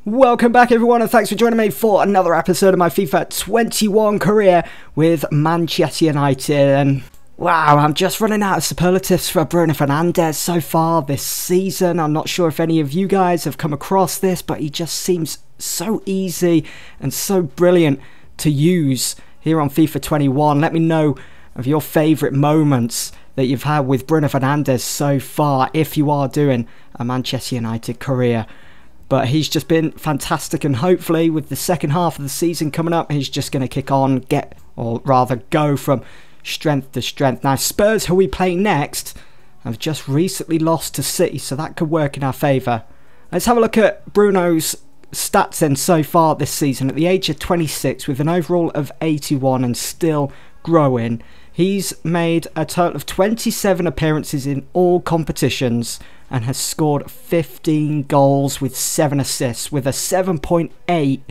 Welcome back everyone, and thanks for joining me for another episode of my FIFA 21 career with Manchester United. And wow, I'm just running out of superlatives for Bruno Fernandes so far this season. I'm not sure if any of you guys have come across this, but he just seems so easy and so brilliant to use here on FIFA 21. Let me know of your favourite moments that you've had with Bruno Fernandes so far if you are doing a Manchester United career. But he's just been fantastic, and hopefully with the second half of the season coming up, he's just going to kick on, go from strength to strength. Now Spurs, who we play next, have just recently lost to City, so that could work in our favour. Let's have a look at Bruno's stats then so far this season. At the age of 26, with an overall of 81 and still growing, he's made a total of 27 appearances in all competitions and has scored 15 goals with 7 assists with a 7.8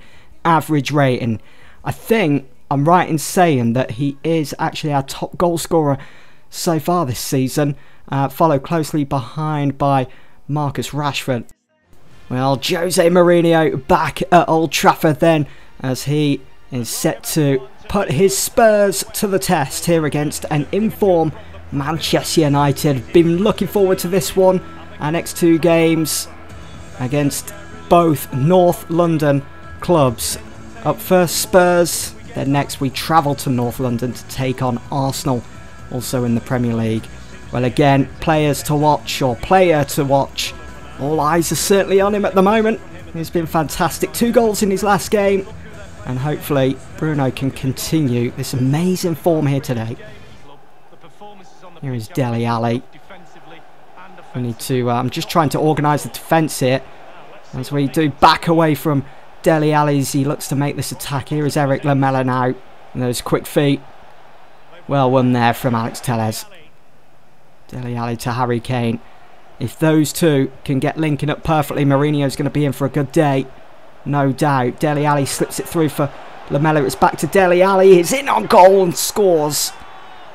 average rating. I think I'm right in saying that he is actually our top goal scorer so far this season, followed closely behind by Marcus Rashford. Well, Jose Mourinho back at Old Trafford then, as he is set to put his Spurs to the test here against an in-form Manchester United. Been looking forward to this one. Our next two games against both North London clubs. Up first Spurs, then next we travel to North London to take on Arsenal, also in the Premier League. Well, again, players to watch, or player to watch. All eyes are certainly on him at the moment. He's been fantastic. 2 goals in his last game, and hopefully Bruno can continue this amazing form here today. Here is Dele Alli. We need to, I'm just trying to organise the defence here as we do back away from Dele Alli as he looks to make this attack. Here is Eric Lamela now, and those quick feet. Well won there from Alex Telles. Dele Alli to Harry Kane. If those two can get linking up perfectly, Mourinho's going to be in for a good day, no doubt. Dele Alli slips it through for Lamela. It's back to Dele Alli. He's in on goal and scores.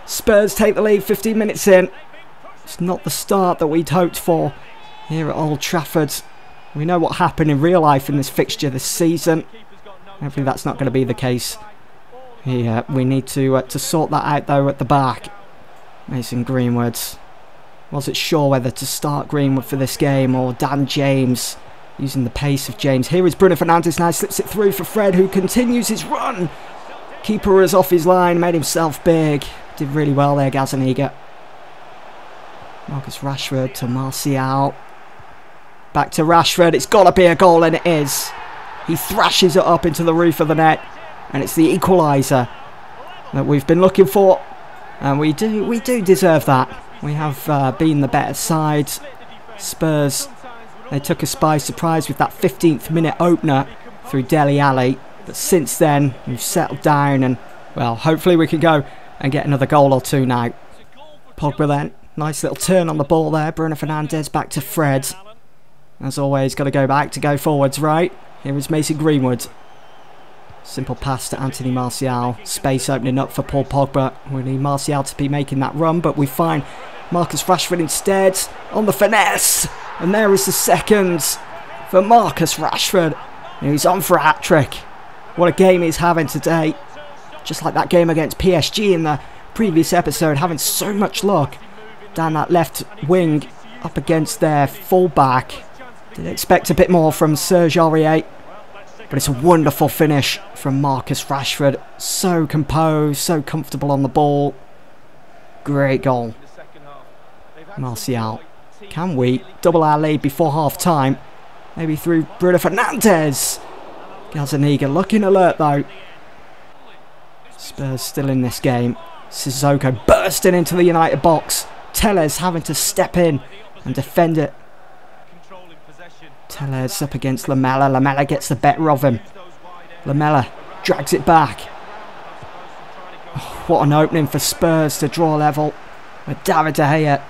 Spurs take the lead 15 minutes in. It's not the start that we'd hoped for here at Old Trafford. We know what happened in real life in this fixture this season. Hopefully that's not going to be the case. Yeah, we need to sort that out though at the back. Mason Greenwood. Wasn't sure whether to start Greenwood for this game or Dan James, using the pace of James. Here is Bruno Fernandes now, slips it through for Fred, who continues his run. Keeper is off his line, made himself big. Did really well there, Gazaniga. Marcus Rashford to Martial. Back to Rashford. It's got to be a goal, and it is. He thrashes it up into the roof of the net, and it's the equaliser that we've been looking for. And we do deserve that. We have been the better side. Spurs, they took us by surprise with that 15th minute opener through Dele Alli. But since then, we've settled down, and well, hopefully we can go and get another goal or two now. Pogba then. Nice little turn on the ball there. Bruno Fernandes back to Fred. As always, got to go back to go forwards, right? Here is Mason Greenwood. Simple pass to Anthony Martial. Space opening up for Paul Pogba. We need Martial to be making that run, but we find Marcus Rashford instead on the finesse. And there is the second for Marcus Rashford. He's on for a hat-trick. What a game he's having today. Just like that game against PSG in the previous episode, having so much luck down that left wing up against their full-back. Didn't expect a bit more from Serge Aurier, but it's a wonderful finish from Marcus Rashford. So composed, so comfortable on the ball. Great goal. Martial. Can we double our lead before half-time? Maybe through Bruno Fernandes. Gazaniga looking alert though. Spurs still in this game. Sissoko bursting into the United box. Telles having to step in and defend it. Telles up against Lamela. Lamela gets the better of him. Lamela drags it back. Oh, what an opening for Spurs to draw level, with David De Gea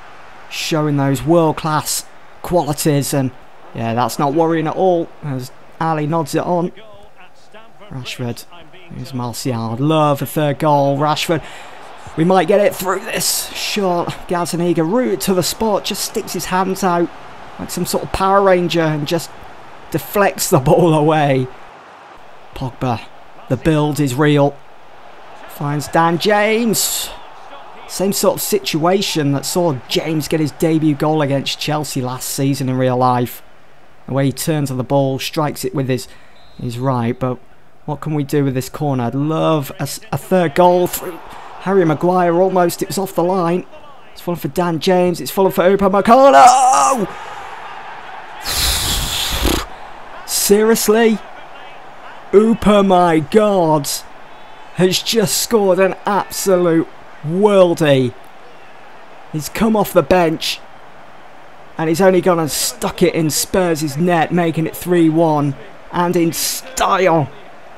showing those world-class qualities. And yeah, that's not worrying at all as Ali nods it on. Rashford. Here's Martial. Love a third goal. Rashford. We might get it through this shot. Gazaniga rooted to the spot. Just sticks his hands out like some sort of Power Ranger and just deflects the ball away. Pogba, the build is real. Finds Dan James. Same sort of situation that saw James get his debut goal against Chelsea last season in real life. The way he turns on the ball, strikes it with his right, but what can we do with this corner? I'd love a third goal through Harry Maguire almost. It was off the line. It's fallen for Dan James. It's fallen for Upamecano. Seriously? My God, has just scored an absolute worldie. He's come off the bench and he's only gone and stuck it in Spurs' net, making it 3-1, and in style.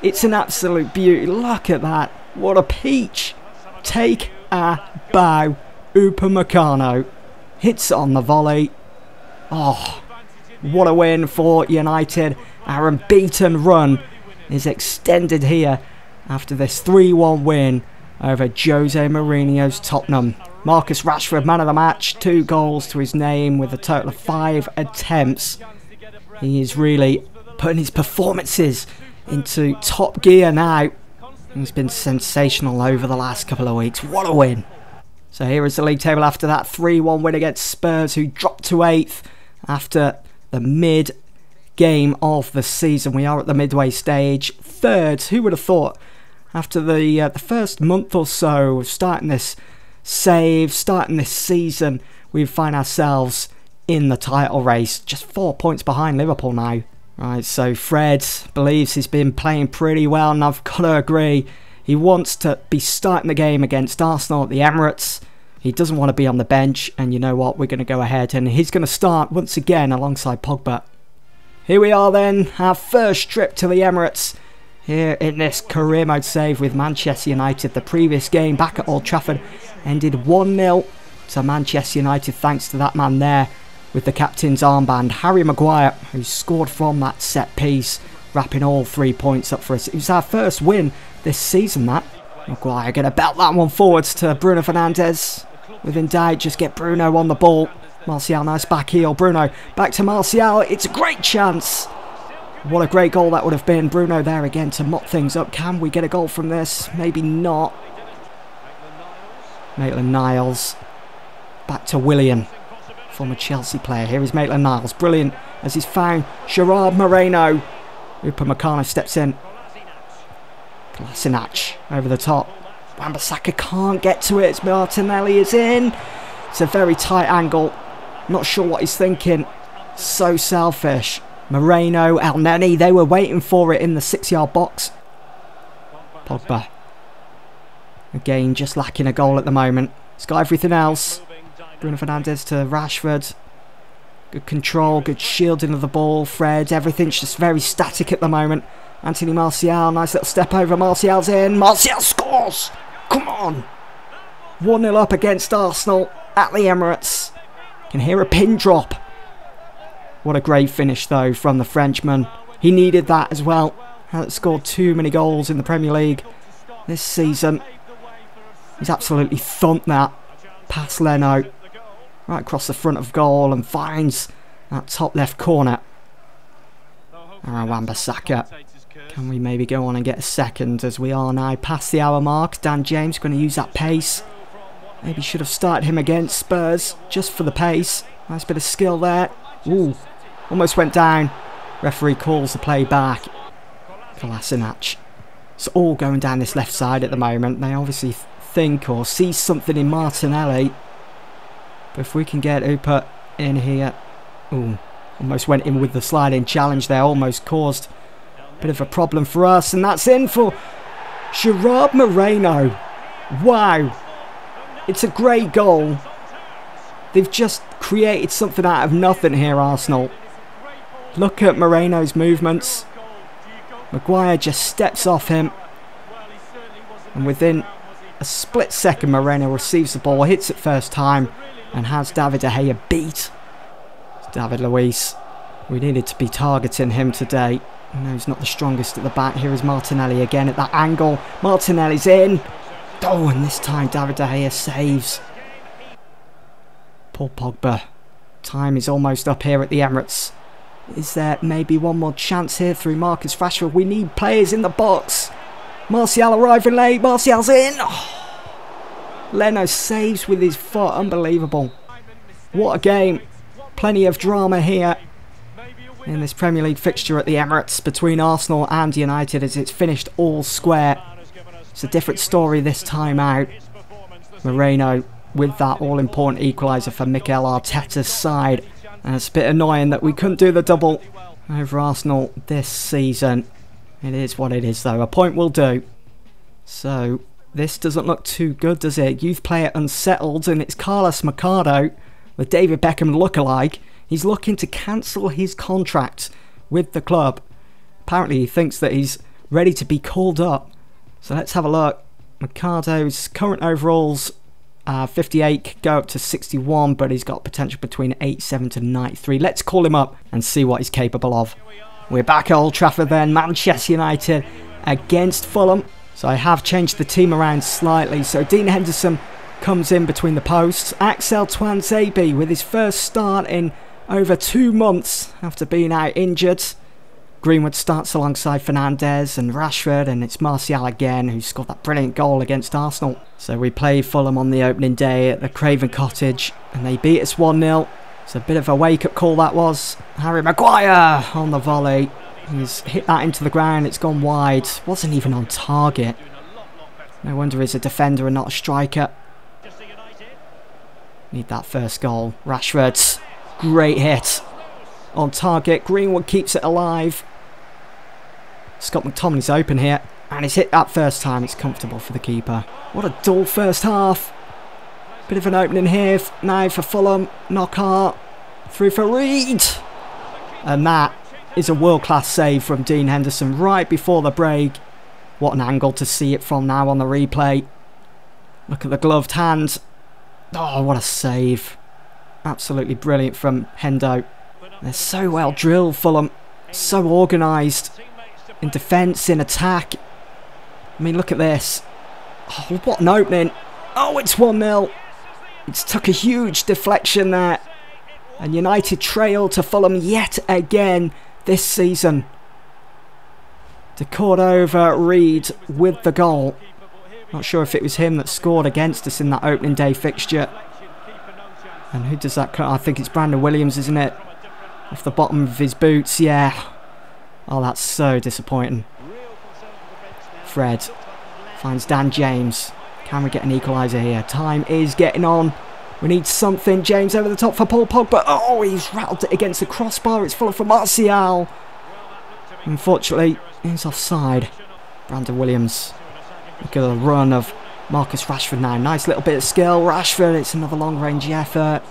It's an absolute beauty. Look at that. What a peach. Take a bow. Upamecano hits it on the volley. Oh, what a win for United. Our unbeaten run is extended here after this 3-1 win over Jose Mourinho's Tottenham. Marcus Rashford, man of the match, 2 goals to his name with a total of 5 attempts. He is really putting his performances into top gear now. He's been sensational over the last couple of weeks. What a win. So here is the league table after that 3-1 win against Spurs, who dropped to 8th after the mid-game of the season. We are at the midway stage. 3rd, who would have thought? After the first month or so of starting this season, we find ourselves in the title race. Just 4 points behind Liverpool now. Right, so Fred believes he's been playing pretty well, and I've got to agree. He wants to be starting the game against Arsenal at the Emirates. He doesn't want to be on the bench, and you know what? We're going to go ahead, and he's going to start once again alongside Pogba. Here we are then, our first trip to the Emirates. Here in this career mode save with Manchester United. The previous game back at Old Trafford ended 1-0 to Manchester United, thanks to that man there with the captain's armband, Harry Maguire, who scored from that set piece, wrapping all 3 points up for us. It was our first win this season, that. Maguire going to belt that one forwards to Bruno Fernandes. Within doubt, just get Bruno on the ball. Martial, nice back heel. Bruno, back to Martial. It's a great chance. What a great goal that would have been. Bruno there again to mop things up. Can we get a goal from this? Maybe not. Maitland-Niles. Back to Willian. Former Chelsea player. Here is Maitland-Niles. Brilliant as he's found Gerard Moreno. Upamecano steps in. Kolasinac over the top. Wan-Bissaka can't get to it. Martinelli is in. It's a very tight angle. Not sure what he's thinking. So selfish. Moreno, El Neni, they were waiting for it in the 6-yard box. Pogba. Again, just lacking a goal at the moment. He's got everything else. Bruno Fernandes to Rashford. Good control, good shielding of the ball. Fred, everything's just very static at the moment. Anthony Martial, nice little step over. Martial's in. Martial scores! Come on! 1-0 up against Arsenal at the Emirates. Can hear a pin drop. What a great finish though from the Frenchman. He needed that as well. Hasn't scored too many goals in the Premier League this season. He's absolutely thumped that. Past Leno. Right across the front of goal and finds that top left corner. Wan-Bissaka. Can we maybe go on and get a second, as we are now past the hour mark? Dan James going to use that pace. Maybe should have started him against Spurs just for the pace. Nice bit of skill there. Ooh, almost went down. Referee calls the play back. Kolasinac. It's all going down this left side at the moment. They obviously think or see something in Martinelli. But if we can get Upa in here. Ooh, almost went in with the sliding challenge there. Almost caused a bit of a problem for us. And that's in for Gerard Moreno. Wow. It's a great goal. They've just created something out of nothing here, Arsenal. Look at Moreno's movements. Maguire just steps off him. And within a split second, Moreno receives the ball, hits it first time, and has David De Gea beat. It's David Luiz. We needed to be targeting him today. I know he's not the strongest at the back. Here is Martinelli again at that angle. Martinelli's in. Oh, and this time David De Gea saves. Paul Pogba. Time is almost up here at the Emirates. Is there maybe one more chance here through Marcus Rashford? We need players in the box. Martial arriving late. Martial's in. Oh. Leno saves with his foot. Unbelievable. What a game. Plenty of drama here in this Premier League fixture at the Emirates between Arsenal and United, as it's finished all square. It's a different story this time out. Moreno with that all-important equaliser for Mikel Arteta's side. And it's a bit annoying that we couldn't do the double over Arsenal this season. It is what it is though. A point will do. So this doesn't look too good, does it? Youth player unsettled, and it's Carlos Mercado, the David Beckham lookalike. He's looking to cancel his contract with the club. Apparently he thinks that he's ready to be called up. So let's have a look. Mercado's current overalls, 58, could go up to 61, but he's got potential between 87 to 93. Let's call him up and see what he's capable of. We're back at Old Trafford then. Manchester United against Fulham. So I have changed the team around slightly. So Dean Henderson comes in between the posts. Axel Tuanzebe with his first start in over 2 months after being out injured. Greenwood starts alongside Fernandes and Rashford, and it's Martial again who scored that brilliant goal against Arsenal. So we play Fulham on the opening day at the Craven Cottage, and they beat us 1-0. It's a bit of a wake-up call that was. Harry Maguire on the volley. He's hit that into the ground, it's gone wide. Wasn't even on target. No wonder he's a defender and not a striker. Need that first goal. Rashford, great hit. On target, Greenwood keeps it alive. Scott McTominay's open here, and he's hit that first time. It's comfortable for the keeper. What a dull first half. Bit of an opening here now for Fulham. Knockaert through for Reed, and that is a world-class save from Dean Henderson right before the break. What an angle to see it from now on the replay. Look at the gloved hand. Oh, what a save. Absolutely brilliant from Hendo. They're so well drilled, Fulham. So organised. In defence, in attack. I mean, look at this. Oh, what an opening. Oh, it's 1-0. It's took a huge deflection there. And United trail to Fulham yet again this season. De Cordova Reed with the goal. Not sure if it was him that scored against us in that opening day fixture. And who does that? I think it's Brandon Williams, isn't it? Off the bottom of his boots, yeah. Oh, that's so disappointing. Fred finds Dan James. Can we get an equaliser here? Time is getting on. We need something. James over the top for Paul Pogba. Oh, he's rattled it against the crossbar. It's full for Martial. Unfortunately, he's offside. Brandon Williams. Look at the run of Marcus Rashford now. Nice little bit of skill. Rashford, it's another long-range effort.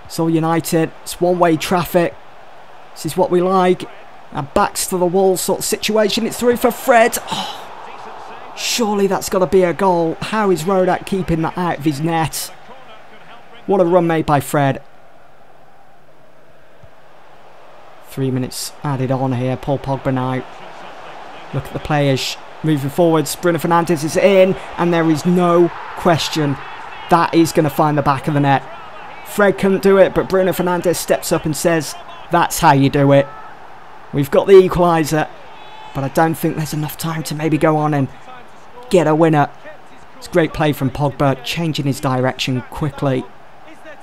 It's all United. It's one-way traffic. This is what we like. A backs to the wall sort of situation. It's through for Fred. Oh, surely that's got to be a goal. How is Rodak keeping that out of his net? What a run made by Fred. 3 minutes added on here. Paul Pogba now. Look at the players moving forwards. Bruno Fernandes is in, and there is no question that is going to find the back of the net. Fred couldn't do it, but Bruno Fernandes steps up and says, that's how you do it. We've got the equaliser, but I don't think there's enough time to maybe go on and get a winner. It's great play from Pogba, changing his direction quickly.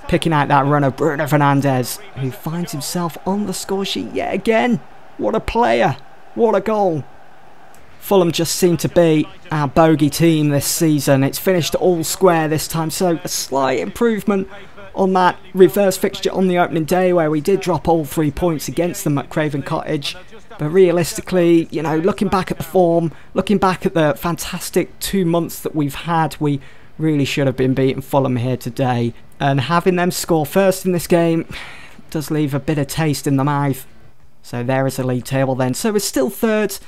Picking out that run of Bruno Fernandes, who finds himself on the score sheet yet again. What a player. What a goal. Fulham just seem to be our bogey team this season. It's finished all square this time, so a slight improvement on that reverse fixture on the opening day where we did drop all 3 points against them at Craven Cottage. But realistically, you know, looking back at the form, looking back at the fantastic 2 months that we've had, we really should have been beating Fulham here today. And having them score first in this game does leave a bitter taste in the mouth. So there is the league table then. So we're still third,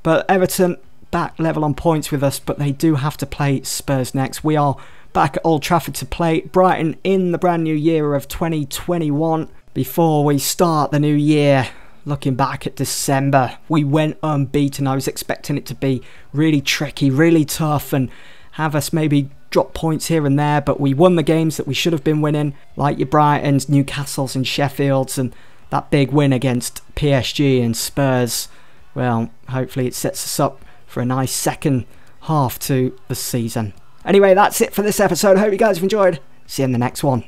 but Everton back level on points with us, but they do have to play Spurs next. We are back at Old Trafford to play Brighton in the brand new year of 2021. Before we start the new year, looking back at December, we went unbeaten. I was expecting it to be really tricky, really tough, and have us maybe drop points here and there, but we won the games that we should have been winning, like your Brightons, Newcastles and Sheffields, and that big win against PSG and Spurs, well, hopefully it sets us up for a nice second half to the season. Anyway, that's it for this episode. Hope you guys have enjoyed. See you in the next one.